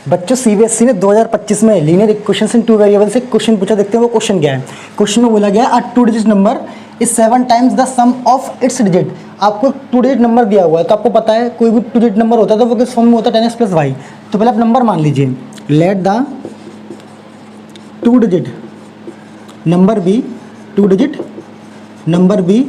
बच्चों सीबीएसई ने 2025 में लीनियर इक्वेशंस इन टू वेरिएबल से क्वेश्चन पूछा। देखते हैं वो क्वेश्चन क्या है। क्वेश्चन में बोला गया a 2 digit number is 7 times the sum of its digit. आपको 2 डिजिट नंबर दिया हुआ है, तो आपको पता है कोई भी 2 डिजिट नंबर होता है तो वो किस फॉर्म में होता है, 10x प्लस वाई। तो पहले आप नंबर मान लीजिए, let the 2 digit number be 2 digit number be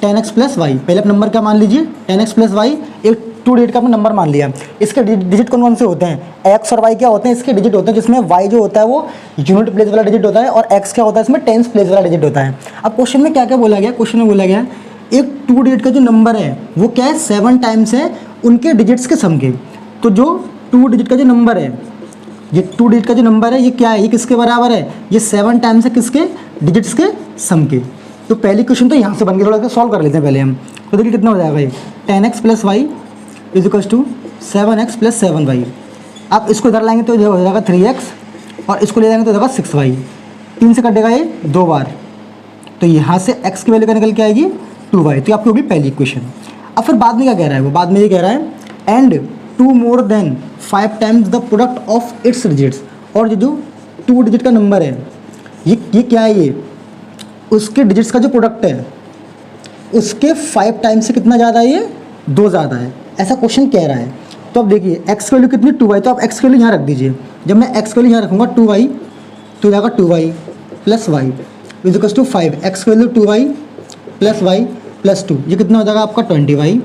10x plus y. पहले आप नंबर क्या मान लीजिए, 10x प्लस वाई। एक 2 डिजिट का आपने नंबर मान लिया। इसके डिजिट कौन कौन से होते हैं, x और y क्या होते हैं, इसके डिजिट होते हैं, जिसमें y जो होता है वो यूनिट प्लेस वाला डिजिट होता है और x क्या होता है, इसमें टेंस प्लेस वाला डिजिट होता है। अब क्वेश्चन में क्या क्या बोला गया, क्वेश्चन में बोला गया एक 2 डिजिट का जो नंबर है वो क्या है, 7 टाइम्स है उनके डिजिट्स के सम के। तो जो 2 डिजिट का जो नंबर है, ये 2 डिजिट का जो नंबर है ये क्या है, ये किसके बराबर है, ये 7 टाइम्स है किसके, डिजिट्स के सम के। तो पहली क्वेश्चन तो यहाँ से बन गया, थोड़ा सा सॉल्व कर लेते हैं पहले हम। तो देखिए कितना हो जाएगा ये 10x plus y is equals to 7x plus 7y। आप इसको इधर लाएंगे तो ये हो जाएगा 3x और इसको ले जाएंगे तो हो जाएगा 6y। 3 से कटेगा ये 2 बार, तो यहाँ से x की वैल्यू क्या निकल के आएगी 2y। तो आपकी होगी पहली इक्वेशन। अब फिर बाद में क्या कह रहा है, वो बाद में ये कह रहा है and 2 more than 5 times the product of its digits. और ये जो 2 डिजिट का नंबर है ये क्या है, ये उसके डिजिट्स का जो प्रोडक्ट है उसके 5 टाइम्स से कितना ज़्यादा है, ये 2 ज़्यादा है, ऐसा क्वेश्चन कह रहा है। तो अब देखिए x की वैल्यू कितनी 2y, तो आप x की वैल्यू यहाँ रख दीजिए। जब मैं x की वैल्यू यहाँ रखूँगा 2y तो जाएगा 2y plus y is equals to 5। x की value 2y plus y plus 2, ये कितना हो जाएगा आपका 20y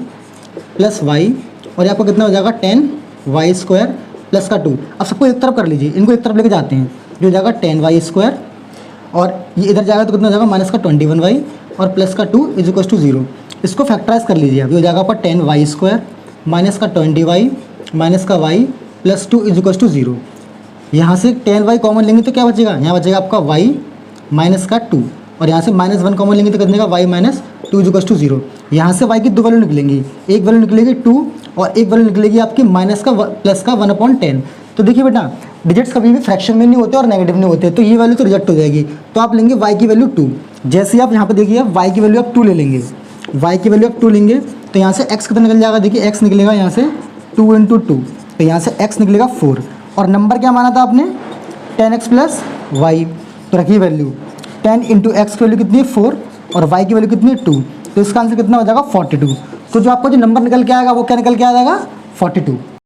प्लस वाई, और ये आपका कितना हो जाएगा 10y स्क्वायर प्लस का 2। अब सबको एक तरफ कर लीजिए, इनको एक तरफ लेके जाते हैं, जो हो जाएगा 10y स्क्वायर, और ये इधर जाएगा तो कितना हो जाएगा माइनस का 21y और प्लस का 2 इज इक्वल्स टू 0। इसको फैक्टराइज कर लीजिए, अभी हो जाएगा आपका 10y स्क्वायर माइनस का 20y माइनस का y plus 2 is equals to 0। यहाँ से 10y कॉमन लेंगे तो क्या बचेगा, यहाँ बचेगा आपका y माइनस का 2, और यहाँ से -1 कॉमन लेंगे तो कितने का y minus 2 is equals to 0। यहाँ से y की 2 वैल्यू निकलेंगी, एक वैल्यू निकलेगी 2 और एक वैल्यू निकलेगी आपकी माइनस का प्लस का 1/10। तो देखिए बेटा डिजिट्स कभी भी फ्रैक्शन में नहीं होते और नेगेटिव नहीं होते, तो ये वैल्यू तो रिजेक्ट हो जाएगी। तो आप लेंगे y की वैल्यू 2। जैसे आप यहाँ पे देखिए y की वैल्यू आप 2 ले लेंगे, y की वैल्यू आप 2 लेंगे तो यहाँ से x कितना निकल जाएगा, देखिए x निकलेगा यहाँ से 2 × 2, तो यहाँ से x निकलेगा 4। और नंबर क्या माना था आपने 10x प्लस वाई, तो रखिए वैल्यू 10 × x की वैल्यू कितनी है 4 और y की वैल्यू कितनी है 2, तो इसका आंसर कितना हो जाएगा 42। तो जो आपका जो नंबर निकल के आएगा वो क्या निकल के आ जाएगा 42।